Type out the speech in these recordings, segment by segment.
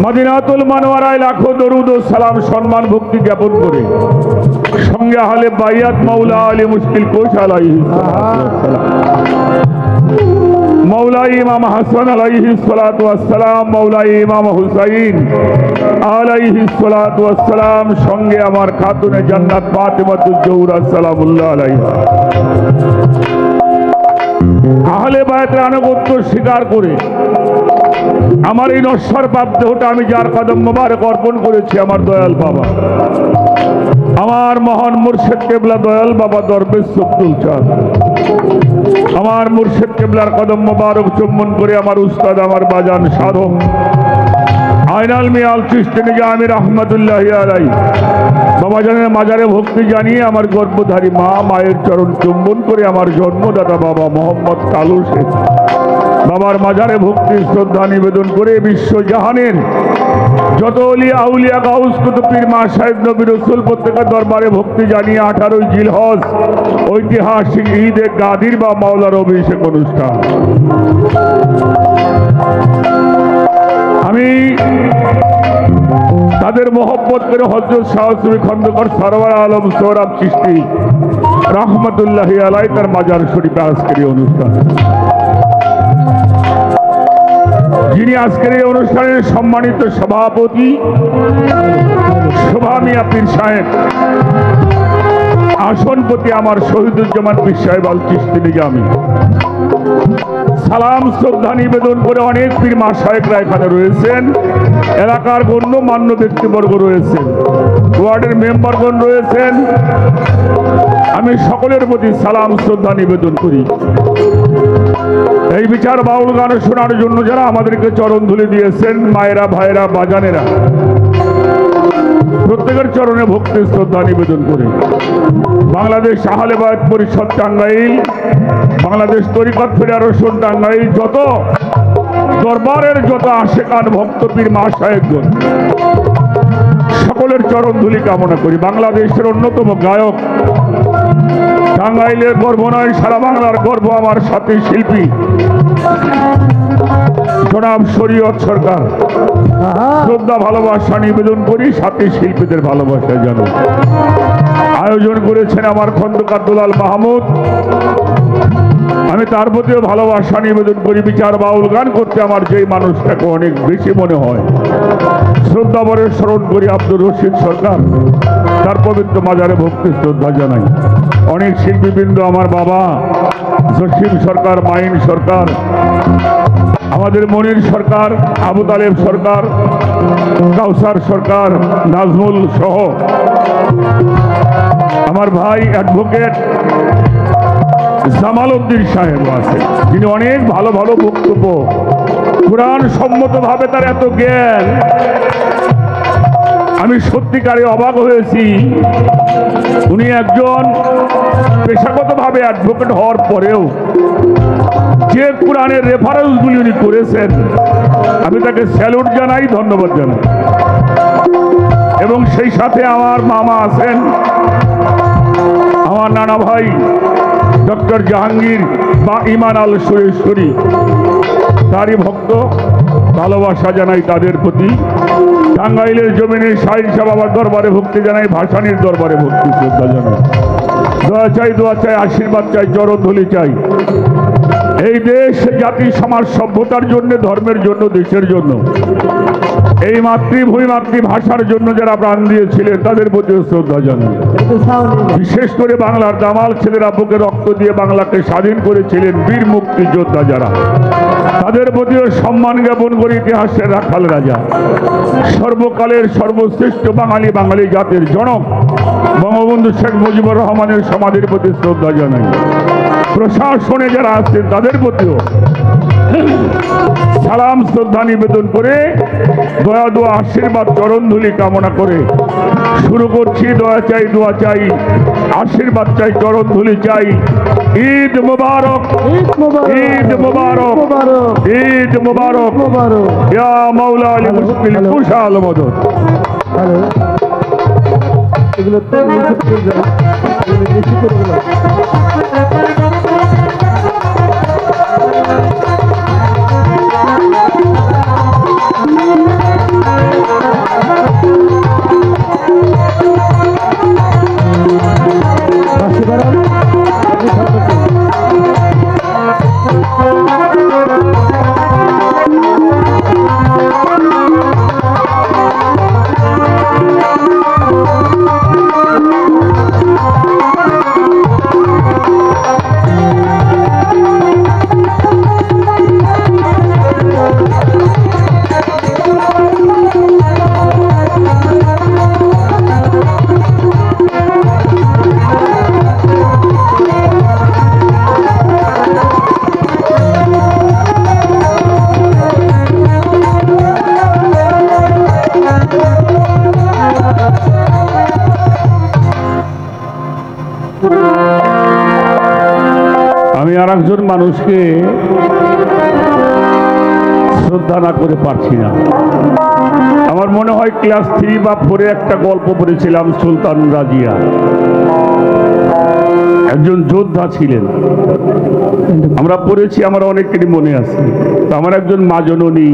মদিনাতুল মুনাওয়ারায় লাখো দরুদ ও সালাম সম্মান ভক্তি জ্ঞাপন করে সঙ্গে আহলে বাইয়াত মাওলা আলী মুশকিল কুশ আলাইহিস সালাম, মৌলা ইমাম হাসান আলাইহিস সালাতু ওয়াস সালাম, মৌলা ইমাম হুসাইন আলাইহিস সালাতু ওয়াস সালাম, সঙ্গে আমার খাতুনে জান্নাত ফাতেমাতুজ জোহরা সালামুল্লাহ আলাইহা। আহলে বায়াতের আনুগত্য স্বীকার করে আমার এই নশ্বর পাপ দেহটা আমি যার কদম মোবারক অর্পণ করেছি, আমার দয়াল বাবা, আমার মহান মুর্শিদ কেবলা দয়াল বাবা দরবেশ আব্দুল চাঁদ, আমার মুর্শিদ কেবলার কদম মোবারক চুম্বন করে আমার উস্তাদ আমার বাজান সাধক আইনাল মিয়াল চিশতি নিজামী রহমাতুল্লাহি আলাইহি বাবা জানের মাজারে ভক্তি জানিয়ে আমার গর্ভধারী মা মায়ের চরণ চুম্বন করে আমার জন্মদাতা বাবা মোহাম্মদ কালু শেখ বাবার মাজারে ভক্তি শ্রদ্ধা নিবেদন করে বিশ্বজাহানের যত অলিয়া আউলিয়া গাউস কুতুব পীর মাশায়েখ নবী রাসূল প্রত্যেকের দরবারে ভক্তি জানিয়ে 18 জিলহজ ঐতিহাসিক ঈদে গাদির বা মাওলার অভিষেক অনুষ্ঠান আমি তাদের মোহব্বত করে হযরত শাহ সুফি খন্দকার সরওয়ার আলম সোহরাব চিশতি রহমতুল্লাহি আলাইহি তার মাজার শরীফে আজকের এই অনুষ্ঠান, যিনি আজকের এই অনুষ্ঠানের সম্মানিত সভাপতি শোভা মিয়া পীর সাহেব, আসনপতি আমার শহীদুজ্জামান পীর সাহেব আল চিশতি নিজামী, সালাম শ্রদ্ধা নিবেদন করে অনেক পীর মাশায়েখরা এখানে রয়েছেন, এলাকার গণ্যমান্য ব্যক্তিবর্গ রয়েছেন, ওয়ার্ডের মেম্বারগণ রয়েছেন, আমি সকলের প্রতি সালাম শ্রদ্ধা নিবেদন করি। এই বিচার বাউল গান শোনার জন্য যারা আমাদেরকে চরণ ধুলে দিয়েছেন, মায়েরা ভাইরা বাজানেরা, প্রত্যেকের চরণে ভক্তি শ্রদ্ধা নিবেদন করে বাংলাদেশ আহলে বায়াত পরিষদ টাঙ্গাইল, বাংলাদেশ তরিকত ফেডারেশন টাঙ্গাইল, যত দরবারের যত আশেকান ভক্ত পীর মাশায়েখগণ সকলের চরণ ধুলি কামনা করি। বাংলাদেশের অন্যতম গায়ক, টাঙ্গাইলের গর্ব নয় সারা বাংলার গর্ব, আমার সাথী শিল্পী জনাব শরীয়ত সরকার, শ্রদ্ধা ভালোবাসা নিবেদন করি, সাথী শিল্পীদের ভালোবাসা জানো। আয়োজন করেছেন আমার খন্দকার দুলাল মাহমুদ, আমি তার প্রতিও ভালোবাসা নিবেদন করি। বিচার বাউল গান করতে আমার যেই মানুষটাকে অনেক বেশি মনে হয়, শ্রদ্ধা ভরে স্মরণ করি আব্দুর রশিদ সরকার, তার পবিত্র মাজারে ভক্তি শ্রদ্ধা জানাই। অনেক শিল্পীবৃন্দ, আমার বাবা জসিম সরকার, মাইন সরকার, আমাদের মনির সরকার, আবু তালেব সরকার, কাউসার সরকার, নাজমুল সহ আমার ভাই অ্যাডভোকেট জামাল উদ্দিন সাহেব আছে, যিনি অনেক ভালো ভালো বক্তব্য, কোরআন সম্মতভাবে তার এত জ্ঞান, আমি সত্যিকারে অবাক হয়েছি। উনি একজন পেশাগতভাবে অ্যাডভোকেট হওয়ার পরেও যে কোরআনের রেফারেন্সগুলি উনি করেছেন, আমি তাকে স্যালুট জানাই, ধন্যবাদ জানাই। এবং সেই সাথে আমার মামা আছেন, আমার নানা ভাই ডক্টর জাহাঙ্গীর বা ইমান আল সুরেশ্বরী, তারই ভক্ত, ভালোবাসা জানাই তাদের প্রতি। টাঙ্গাইলের জমিনের শাহিন শাহ বাবার দরবারে ভক্তি জানাই, ভাসানীর দরবারে ভক্তি শ্রদ্ধা জানাই। দোয়া চাই, আশীর্বাদ চাই, চরণধুলি চাই। এই দেশ, জাতি, সমাজ, সভ্যতার জন্য, ধর্মের জন্য, দেশের জন্য, এই মাতৃভূমি মাতৃভাষার জন্য যারা প্রাণ দিয়েছিলেন তাদের প্রতি শ্রদ্ধা জানাই। বিশেষ করে বাংলার দামাল ছেলেরা বুকে রক্ত দিয়ে বাংলাকে স্বাধীন করেছিলেন, বীর মুক্তিযোদ্ধা যারা, তাদের প্রতিও সম্মান জ্ঞাপন করে ইতিহাসের রাখাল রাজা, সর্বকালের সর্বশ্রেষ্ঠ বাঙালি জাতির জনক বঙ্গবন্ধু শেখ মুজিবুর রহমানের সমাধির প্রতি শ্রদ্ধা জানাই। প্রশাসনে যারা আছেন তাদের প্রতিও সালাম শ্রদ্ধা নিবেদন করে দোয়া আশীর্বাদ চরণধুলি কামনা করে শুরু করছি। দোয়া চাই, আশীর্বাদ চাই, চরণধুলি চাই। ঈদ মুবারক, ঈদ মুবারক, ঈদ মুবারক, ইয়া মাওলা আলী মুশকিল কুশাল মদদ। এগুলো তো বেশি করে আর একজন মানুষকে শ্রদ্ধা না করে পারছি না। আমার মনে হয় ক্লাস 3 বা 4 একটা গল্প পড়েছিলাম, সুলতান রাজিয়া একজন যোদ্ধা ছিলেন, আমরা পড়েছি, আমার অনেকেরই মনে আছে। আমার একজন মা জননী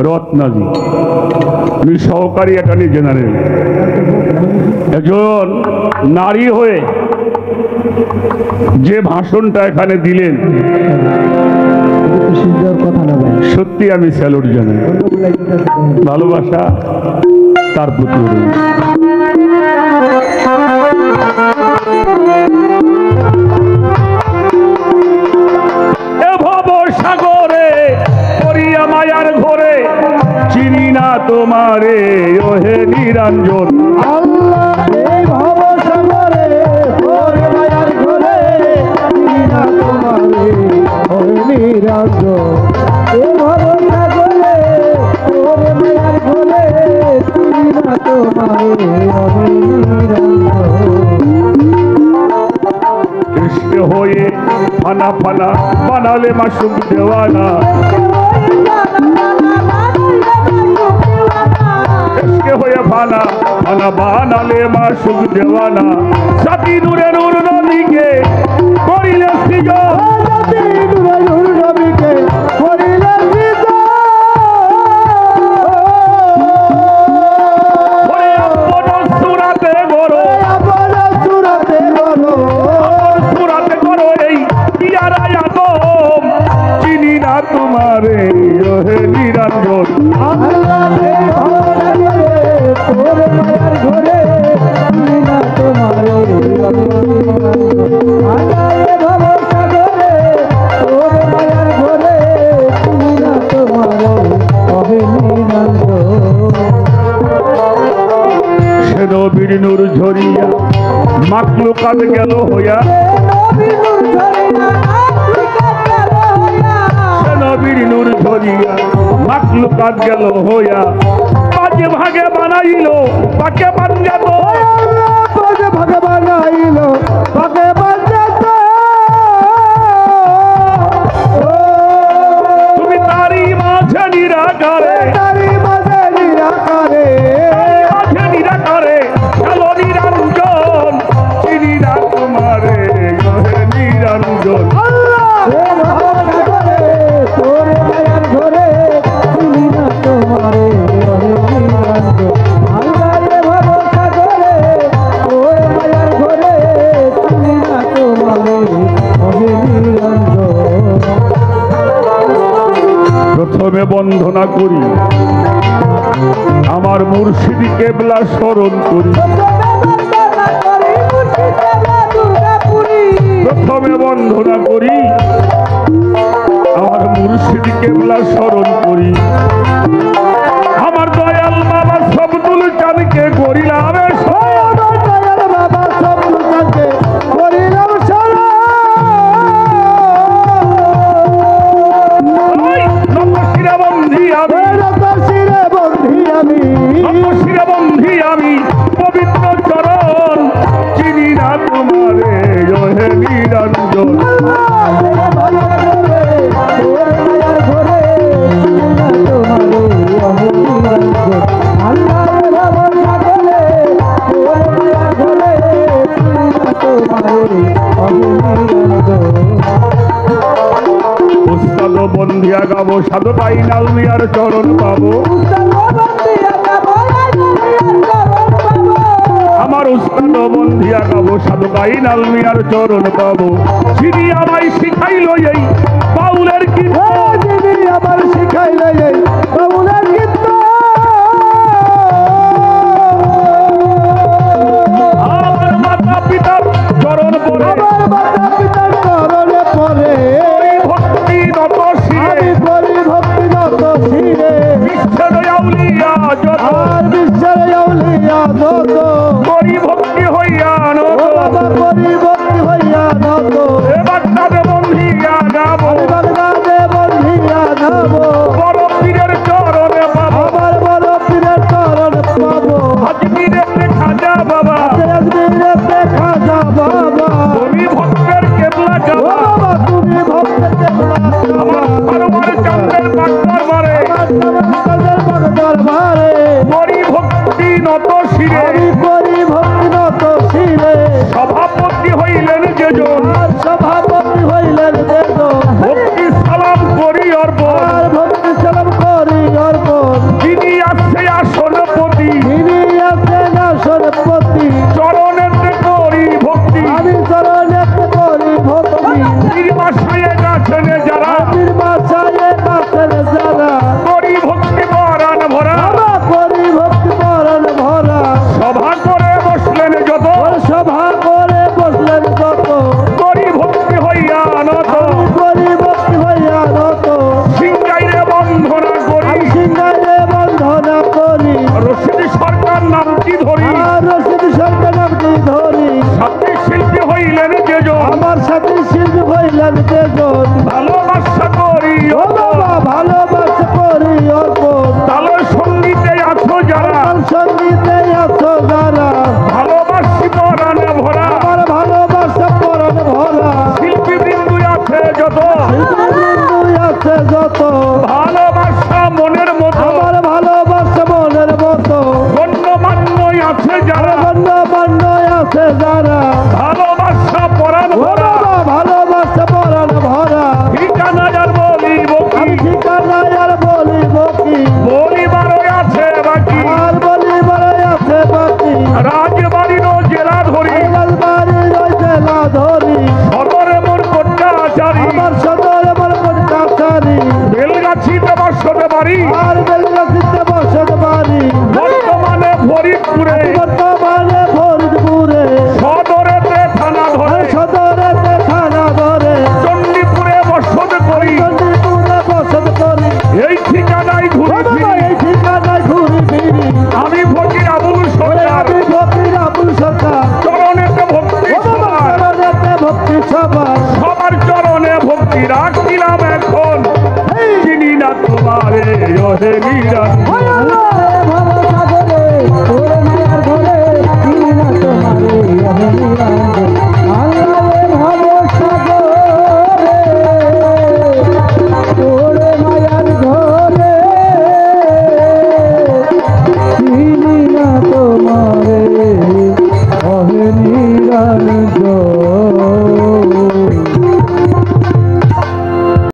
রত্নাজি, উনি সহকারী অ্যাটর্নি জেনারেল, একজন নারী হয়ে যে ভাষণটা এখানে দিলেন, সত্যি আমি স্যালুট জানাই। ভালোবাসা তার প্রতি। সাগরে করিয়া মায়ার ঘরে চিনি না তোমারে ওহে নিরঞ্জন। আল্লাহ এই ভব সাগরে ওরে মায়ার ঘরে চিনি না তোমারে ওহে নিরঞ্জন। এই ভব সাগরে ওরে মায়ার ঘরে চিনি না তোমারে ওহে নিরঞ্জন। কৃষ্ণ হয়ে ফানা ফানা বানালে মাসুক দেওয়ানা, কৃষ্ণ হয়ে ফানা ফানা বানালে মাসুক দেওয়ানা। সাথী নূরে নূর নবীকে করিলে সৃজন, জাতি নূরে নূর নবীকে করিলে সৃজন। ওরে আপন সুরাতে গরো, আপন সুরাতে গরো, সুরাতে গরো এই পিয়ারায় আদম, চিনি না তোমারে ওহে নিরঞ্জন। আল্লাহ এই ভব সাগরে ওরে মায়ার ঘরে চিনি না তোমারে ওহে নিরঞ্জন। আল্লাহ এই ভব সাগরে ওরে মায়ার ঘরে চিনি না তোমারে ওহে নিরঞ্জন। সে নবীর নূর ঝরিয়া মাখলুকাত গেল হইয়া, সে নবীর নূর ঝরিয়া মাখলুকাত গেল হইয়া। পাঁচে ভাগে বানাইল পাকে পাঞ্জাত, ভাগে বানাইল ভাগে বানাইল। তুমি তারি মাঝে নিরাকারে, তারি মাঝে নিরাকারে, মাঝে নিরাকারে গেল নিরঞ্জন, চিনি না তোমারে ওহে নিরঞ্জন। তোরে মায়ার ঘরে চিনি না তোমারে ওহে নিরঞ্জন। আল্লাহ রে ভব সাগরে তোরে মায়ার ঘরে চিনি না তোমারে ওহে নিরঞ্জন। প্রথমে বন্ধনা করি আমার মুর্শিদ কেবলা স্মরণ করি, প্রথমে বন্ধনা করি আমার মুর্শিদ কেবলা স্মরণ করি। আমার দয়াল বাবা সবদুল চাঁদকে করিলাম বাবা সব দুটাকে করিলাম সারা। শিরাবন্ধি আমি, শিরে বন্ধি আমি, শিরাবন্ধি আমি পবিত্র চরণ, চিনি না তোমারে ওহে নিরঞ্জন। উস্তাদ বন্ধিয়া গাবো সাধু পাই নালমিয়ার চরণ পাবো, আমার উস্তাদ বন্ধিয়া গাবো সাধু পাই নালমিয়ার চরণ পাবো। যিনি আমায় শিখাইল এই বাউলের কীর্তন, যিনি আমার শিখাইল এই বাউলের কীর্তন। আমার মাতা পিতার চরণ পরে, আমার মাতা পিতার চরণে পড়ে ভক্তি নত শিরে, করি ভক্তি নত শিরে। বিশ্বের আউলিয়া যত, আর বিশ্বের আউলিয়া যত, করি ভক্তি হইয়া নত, বাবা করি ভক্তি হইয়া নত। এবার তাদের বন্ধিয়া গাবো, বাগদাদে বন্ধি তাদের পাক দরবারে করি ভক্তি নত শিরে আমি করি ভক্তি নত শিরে সভাপতি হইলেন যেজন আর সভাপতি হইলেন দেব ভক্তি সালাম করি অর্পণ আর ভক্তি সালাম করি অর্পণ যিনি আছে আসনপতি যিনি আছেন আসনপতি চরণেতে করি ভক্তি আমি চরণে করি ভক্তি নির্বাসায় গেছেন যারা আমির বাসায় কাছেন যারা করি ভক্তি পরাণ ভরা বাবা করি ভক্তি পরাণ ভরা সভা করে বসলেন যত ওর সভা করে বসলেন কত করি ভক্তি হইয়া নত আমি করি ভক্তি হইয়া নত সিংহাইরে বন্ধনা করি আমি সিংহারে বন্ধনা করি রশিদ সরকার নামটি ধরি আর রশিদ সরকার নামটি ধরি সাথী শিল্পী হইলেন যেজন আমার সাথে শিল্পী হইলেন তেজন ভালোবাসা করি ও বাবা ভালোবাসা করি অর্পণ তালে সঙ্গীতে আছো যারা আমার সঙ্গীতে আছো যারা ভালোবাসি পরাণ ভরা আমার ভালোবাসা পরাণ ভরা শিল্পী বিন্দু আছে যত বিন্দু আছে যত ভালোবাসা মনের মতো আমার ভালোবাসা মনের মতো গণ্যমান্য আছে যারা গণ্যমান্য আছে যারা ভালোবাসা পরাণ ও ভরা বাবা ভালোবাসা পরাণ ভরা ঠিকানা যার বলিব আমি কি ঠিকানায় আর বলিব কি বলিবারও আছে বাকি আর বলিবার আছে বাকি রাজবাড়ির জেলা ধরি বাড়ির ওই জেলা ধরি সদরে মোর কন্যাচারী আমার সদর আমার কন্যাচারী বেলগাছিতে বসতে পারি আর বেলগাছিতে বসত বাড়ি বর্তমানে ফরিদপুরে বর্তমানে ফরিদপুরে সদরেতে থানা ধরে সদরেতে থানা ধরে চণ্ডীপুরে বসত করি চণ্ডীপুরে বসত করি এই ঠিকানায় ও ঘুরে বাবা ফিরি এই ঠিকানায় ঘুরি ফিরি আমি ফকির আবুল ওরে সরকার আমি ফকির আবুল সরকার চরণেতে ভক্তি ও বাবা সবার চরণেতে ভক্তি সবার সবার চরণে ভক্তি রাখিলাম এখন চিনি না তোমারে ওহে নিরান ওই আল্লাহ